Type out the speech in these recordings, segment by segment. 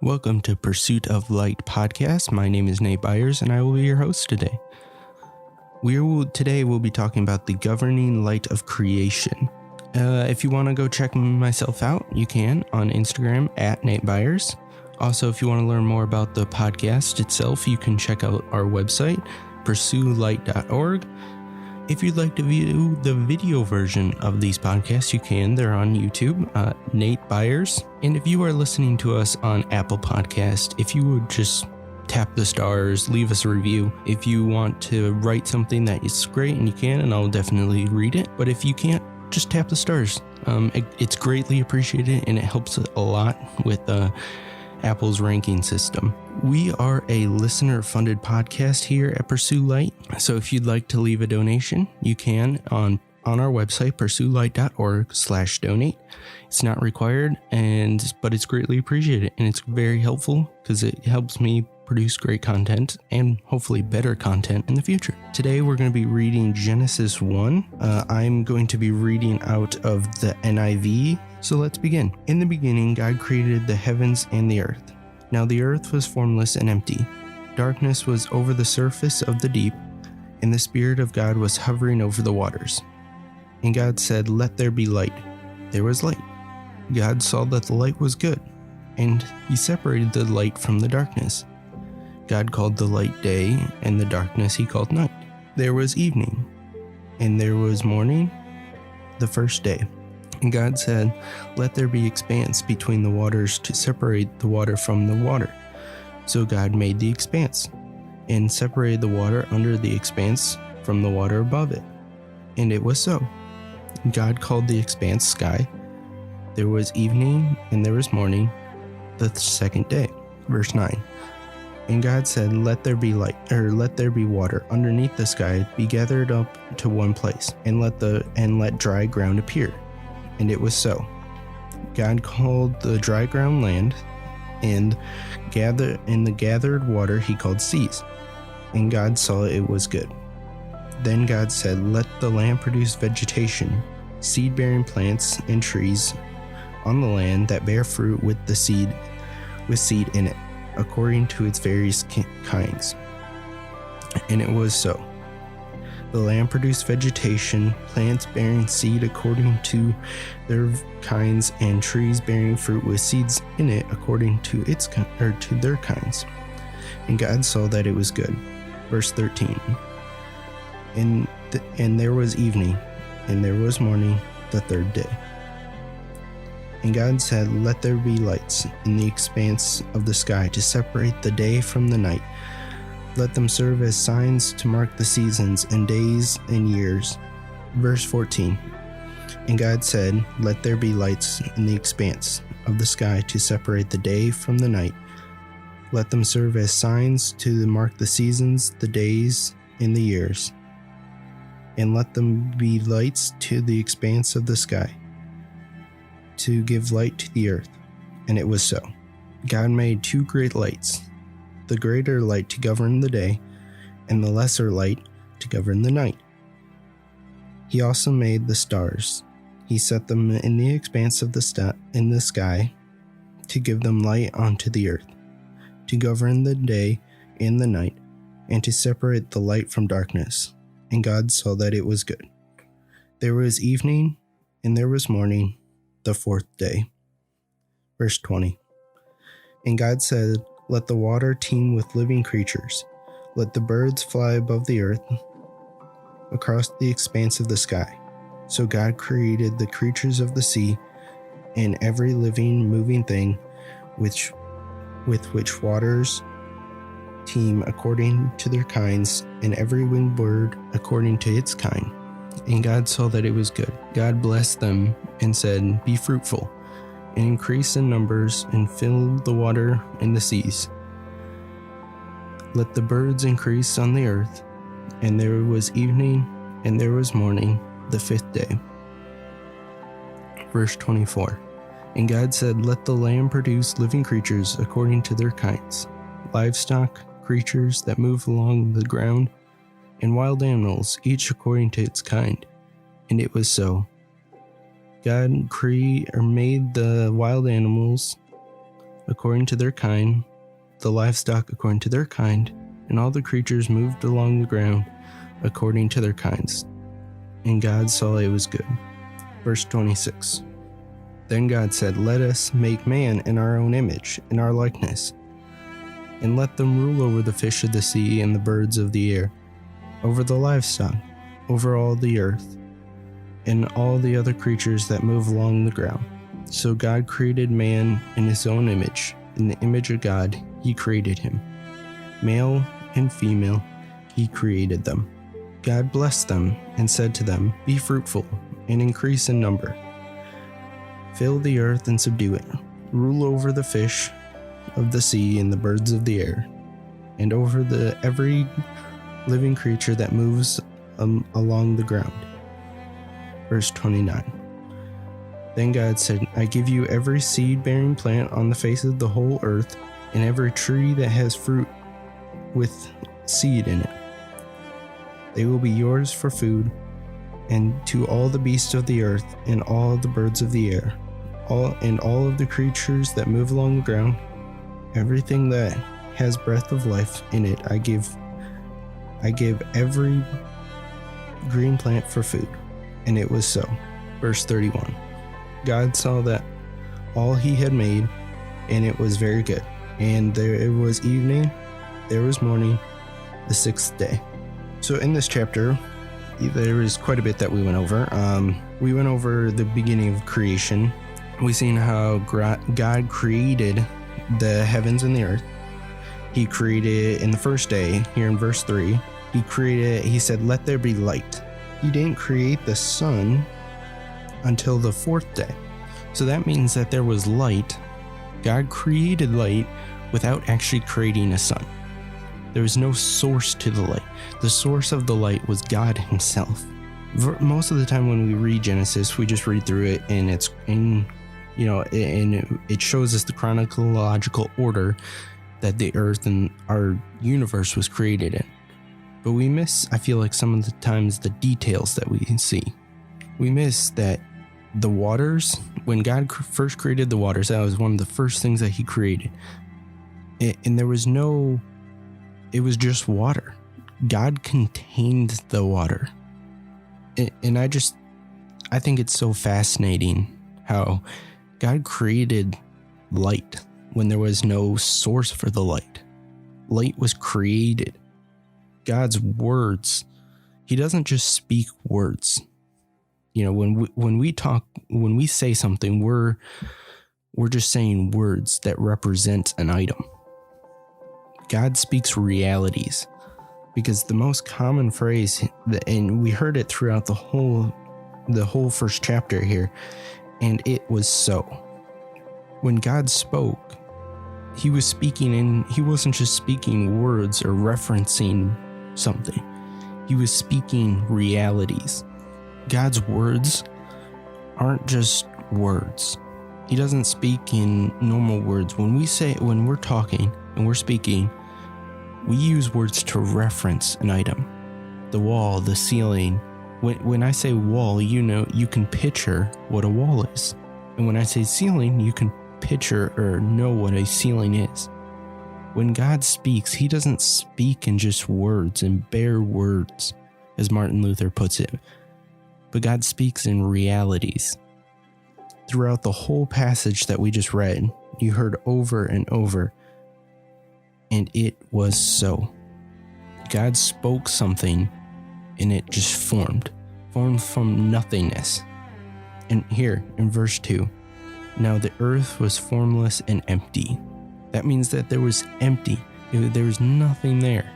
Welcome to Pursuit of Light podcast. My name is Nate Byers and I will be your host today. Today we'll be talking about the governing light of creation. If you want to go check myself out, you can on Instagram at Nate Byers. Also, if you want to learn more about the podcast itself, you can check out our website, pursuelight.org. If you'd like to view the video version of these podcasts, you can. They're on YouTube, Nate Byers. And if you are listening to us on Apple Podcast, if you would just tap the stars, leave us a review. If you want to write something that is great, and you can, and I'll definitely read it. But if you can't, just tap the stars. It's greatly appreciated, and it helps a lot with Apple's ranking system. We are a listener-funded podcast here at Pursue Light, so if you'd like to leave a donation, you can on our website, pursuelight.org/donate. It's not required, but it's greatly appreciated, and it's very helpful because it helps me produce great content and hopefully better content in the future. Today we're going to be reading Genesis 1. I'm going to be reading out of the NIV, so let's begin. In the beginning, God created the heavens and the earth. Now the earth was formless and empty. Darkness was over the surface of the deep, and the Spirit of God was hovering over the waters. And God said, "Let there be light." There was light. God saw that the light was good, and he separated the light from the darkness. God called the light day, and the darkness he called night. There was evening, and there was morning, the first day. And God said, "Let there be expanse between the waters to separate the water from the water." So God made the expanse, and separated the water under the expanse from the water above it. And it was so. God called the expanse sky. There was evening, and there was morning, the second day. Verse 9. And God said, let there be water underneath the sky be gathered up to one place, and let dry ground appear. And it was so. God called the dry ground land, and the gathered water he called seas. And God saw it was good. Then God said, let the land produce vegetation, seed-bearing plants and trees on the land that bear fruit with seed in it, according to its various kinds. And it was so. The land produced vegetation, plants bearing seed according to their kinds, and trees bearing fruit with seeds in it according to to their kinds. And God saw that it was good. Verse 13. And there was evening, and there was morning, the third day. And God said, let there be lights in the expanse of the sky to separate the day from the night. Let them serve as signs to mark the seasons and days and years. Verse 14. And God said, let there be lights in the expanse of the sky to separate the day from the night. Let them serve as signs to mark the seasons, the days, and the years. And let them be lights to the expanse of the sky, to give light to the earth. And it was so. God made two great lights, the greater light to govern the day, and the lesser light to govern the night. He also made the stars. He set them in the expanse of the sky to give them light onto the earth, to govern the day and the night, and to separate the light from darkness. And God saw that it was good. There was evening, and there was morning, the fourth day. Verse 20. And God said, let the water teem with living creatures. Let the birds fly above the earth across the expanse of the sky. So God created the creatures of the sea and every living, moving thing with which waters teem according to their kinds, and every winged bird according to its kind. And God saw that it was good. God blessed them and said, be fruitful, and increase in numbers, and fill the water and the seas. Let the birds increase on the earth. And there was evening, and there was morning, the fifth day. Verse 24. And God said, let the land produce living creatures according to their kinds, livestock, creatures that move along the ground, and wild animals, each according to its kind. And it was so. God made the wild animals according to their kind, the livestock according to their kind, and all the creatures moved along the ground according to their kinds. And God saw it was good. Verse 26. Then God said, "Let us make man in our own image, in our likeness, and let them rule over the fish of the sea and the birds of the air, over the livestock, over all the earth, and all the other creatures that move along the ground." So God created man in his own image. In the image of God, he created him. Male and female, he created them. God blessed them and said to them, "Be fruitful and increase in number. Fill the earth and subdue it. Rule over the fish of the sea and the birds of the air, and over every living creature that moves along the ground." Verse 29. Then God said, "I give you every seed-bearing plant on the face of the whole earth, and every tree that has fruit with seed in it. They will be yours for food, and to all the beasts of the earth, and all the birds of the air, all of the creatures that move along the ground, everything that has breath of life in it, I give every green plant for food." And it was so. Verse 31. God saw that all he had made, and it was very good. And there was evening, there was morning, the sixth day. So in this chapter, there is quite a bit that we went over. We went over the beginning of creation. We seen how God created the heavens and the earth. He created in the first day, here in verse 3, he said, "Let there be light." He didn't create the sun until the fourth day. So that means that there was light. God created light without actually creating a sun. There was no source to the light. The source of the light was God himself. Most of the time when we read Genesis, we just read through it and it shows us the chronological order that the earth and our universe was created in. But we miss, I feel like some of the times, the details that we see. We miss that the waters, when God first created the waters, that was one of the first things that he created. And there was it was just water. God contained the water. And I think it's so fascinating how God created light when there was no source for the light. Light was created. God's words, he doesn't just speak words. When we say something, we're just saying words that represent an item. God speaks realities, because the most common phrase, and we heard it throughout the whole first chapter here, and it was so. When God spoke, he was speaking, and he wasn't just speaking words or referencing something. He was speaking realities. God's words aren't just words. He doesn't speak in normal words. When we're talking and we're speaking, we use words to reference an item. The wall, the ceiling. When I say wall, you can picture what a wall is. And when I say ceiling, you can picture or know what a ceiling is. When God speaks, he doesn't speak in just words and bare words, as Martin Luther puts it. But God speaks in realities. Throughout the whole passage that we just read, you heard over and over, and it was so. God spoke something, and it just formed from nothingness. And here in verse 2, now the earth was formless and empty. That means that there was empty. There was nothing there.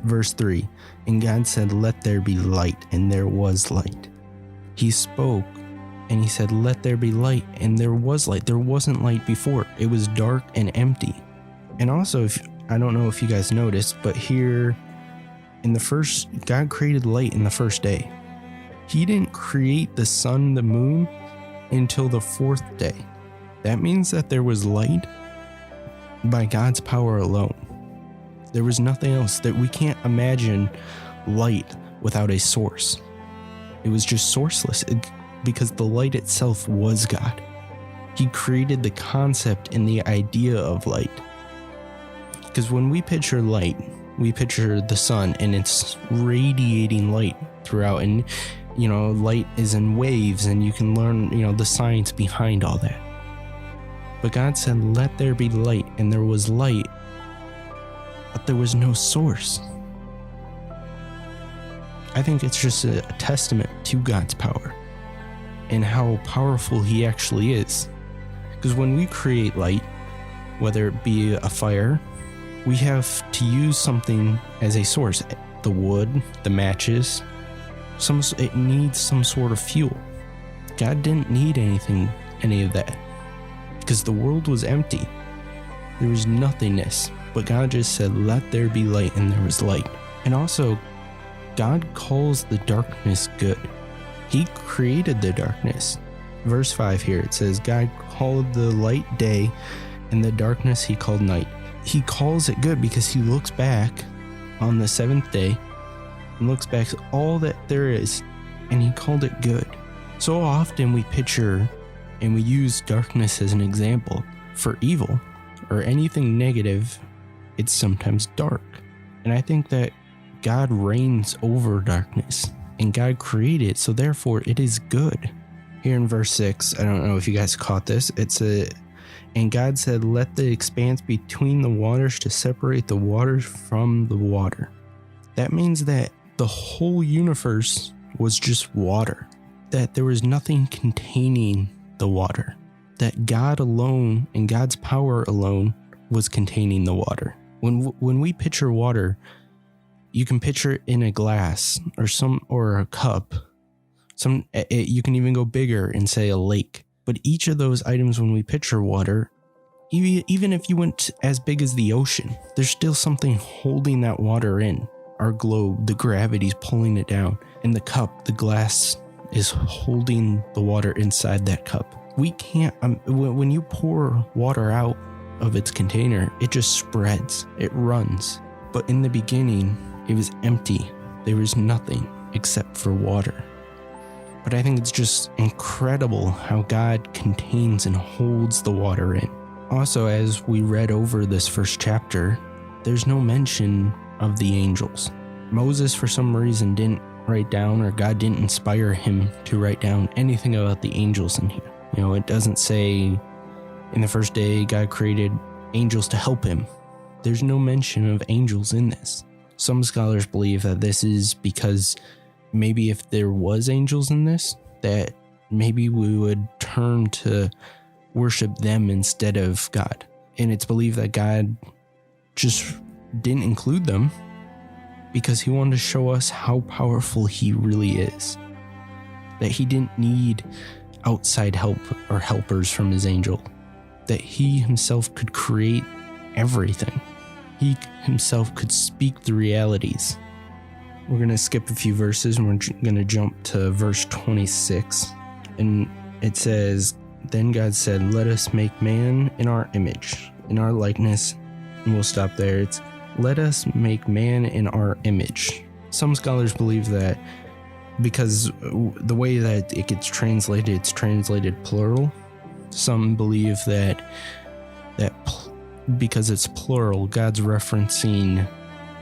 Verse 3, and God said, "Let there be light," and there was light. He spoke and he said, "Let there be light," and there was light. There wasn't light before. It was dark and empty. And also, I don't know if you guys noticed, but here God created light in the first day. He didn't create the sun, the moon until the fourth day. That means that there was light by God's power alone. There was nothing else. That we can't imagine light without a source. It was just sourceless because the light itself was God. He created the concept and the idea of light. Because when we picture light, we picture the sun and it's radiating light throughout. And, light is in waves, and you can learn, the science behind all that. But God said, let there be light, and there was light, but there was no source. I think it's just a testament to God's power and how powerful He actually is. Because when we create light, whether it be a fire, we have to use something as a source. The wood, the matches, it needs some sort of fuel. God didn't need any of that, because the world was empty. There was nothingness, but God just said, let there be light, and there was light. And also, God calls the darkness good. He created the darkness. Verse 5 here, it says, God called the light day, and the darkness He called night. He calls it good because He looks back on the seventh day and looks back at all that there is, and He called it good. So often we picture and we use darkness as an example for evil or anything negative. It's sometimes dark. And I think that God reigns over darkness, and God created it, so therefore it is good. Here in verse 6, I don't know if you guys caught this, and God said, let the expanse between the waters to separate the waters from the water. That means that the whole universe was just water, that there was nothing containing the water, that God alone and God's power alone was containing the water. When we picture water, you can picture it in a glass or a cup. You can even go bigger and say a lake. But each of those items, when we picture water, even if you went as big as the ocean, there's still something holding that water in. Our globe, the gravity's pulling it down. And the cup, the glass, is holding the water inside that cup. We can't, when you pour water out of its container, it just spreads, it runs. But in the beginning, it was empty. There was nothing except for water. But I think it's just incredible how God contains and holds the water in. Also, as we read over this first chapter, there's no mention of the angels. Moses, for some reason, didn't write down, or God didn't inspire him to write down anything about the angels in here. It doesn't say in the first day God created angels to help him. There's no mention of angels in this. Some scholars believe that this is because maybe if there was angels in this, that maybe we would turn to worship them instead of God. And it's believed that God just didn't include them because He wanted to show us how powerful He really is. That He didn't need outside help or helpers from His angel. That He Himself could create everything. He Himself could speak the realities. We're going to skip a few verses, and we're going to jump to verse 26. And it says, then God said, let us make man in our image, in our likeness. And we'll stop there. It's, let us make man in our image. Some scholars believe that because the way that it gets translated, it's translated plural. Some believe that because it's plural, God's referencing,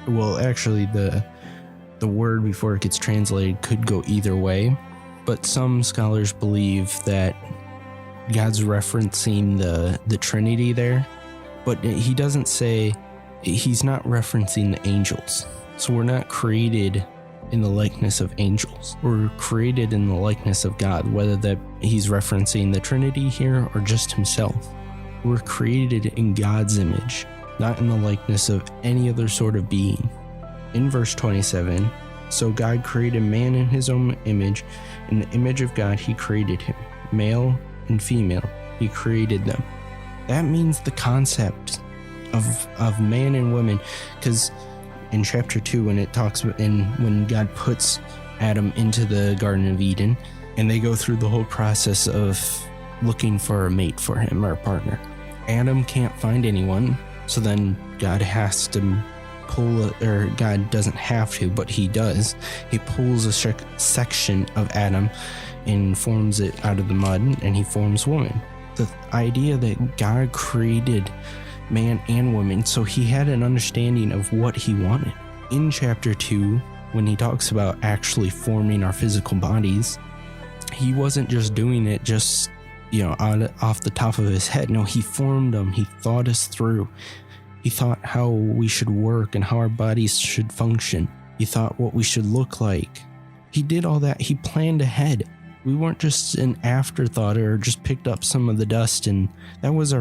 well, actually the word before it gets translated could go either way, but some scholars believe that God's referencing the Trinity there, but He doesn't say, He's not referencing the angels. So we're not created in the likeness of angels. We're created in the likeness of God, whether that He's referencing the Trinity here or just Himself. We're created in God's image, not in the likeness of any other sort of being. In verse 27, so God created man in His own image. In the image of God, He created him. Male and female, He created them. That means the concept of man and woman, because in chapter 2, when it talks when God puts Adam into the Garden of Eden, and they go through the whole process of looking for a mate for him or a partner. Adam can't find anyone, so then God has to God doesn't have to, but He does. He pulls a section of Adam and forms it out of the mud, and He forms woman. the idea that God created man and woman, so he had an understanding of what he wanted. In chapter 2, when he talks about actually forming our physical bodies, he wasn't just doing it just, off the top of his head. No, he formed them. He thought us through. He thought how we should work and how our bodies should function. He thought what we should look like. He did all that. He planned ahead. We weren't just an afterthought or just picked up some of the dust, and that was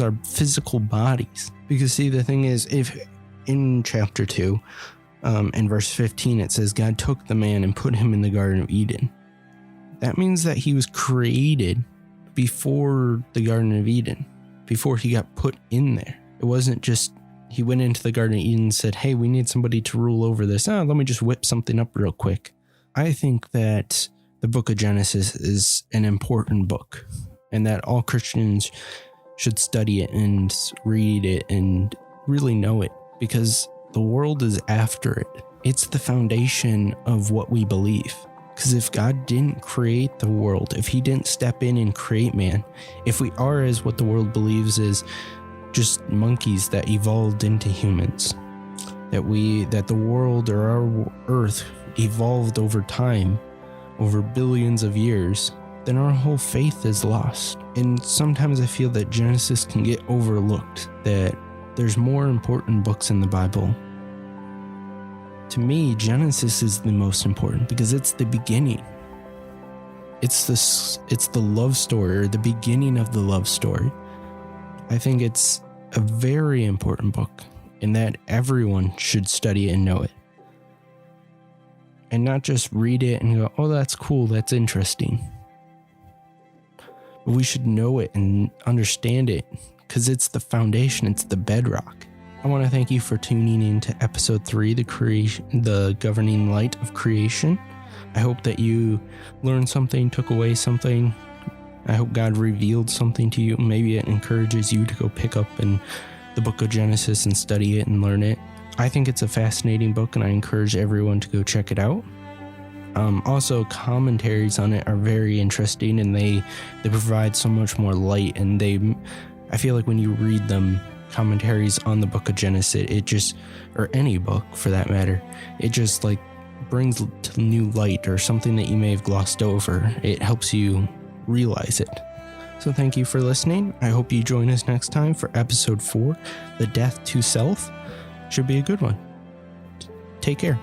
our physical bodies. Because see, the thing is, if in chapter 2, in verse 15, it says, God took the man and put him in the Garden of Eden. That means that he was created before the Garden of Eden, before he got put in there. It wasn't just he went into the Garden of Eden and said, hey, we need somebody to rule over this. Let me just whip something up real quick. I think that the book of Genesis is an important book, and that all Christians should study it and read it and really know it, because the world is after it. It's the foundation of what we believe. Because if God didn't create the world, if he didn't step in and create man, if we are, as what the world believes, is just monkeys that evolved into humans, that the world or our earth evolved over time, over billions of years, then our whole faith is lost. And sometimes I feel that Genesis can get overlooked, that there's more important books in the Bible. To me, Genesis is the most important because it's the beginning. It's the love story, or the beginning of the love story. I think it's a very important book, and that everyone should study it and know it. And not just read it and go, oh, that's cool, that's interesting. But we should know it and understand it, because it's the foundation, it's the bedrock. I want to thank you for tuning in to episode 3, the governing light of creation. I hope that you learned something, took away something. I hope God revealed something to you. Maybe it encourages you to go pick up in the book of Genesis and study it and learn it. I think it's a fascinating book, and I encourage everyone to go check it out. Also, commentaries on it are very interesting, and they provide so much more light, and I feel like when you read them, commentaries on the book of Genesis, or any book for that matter, it just like brings to new light or something that you may have glossed over. It helps you realize it. So thank you for listening. I hope you join us next time for episode 4, The Death to Self. Should be a good one. Take care.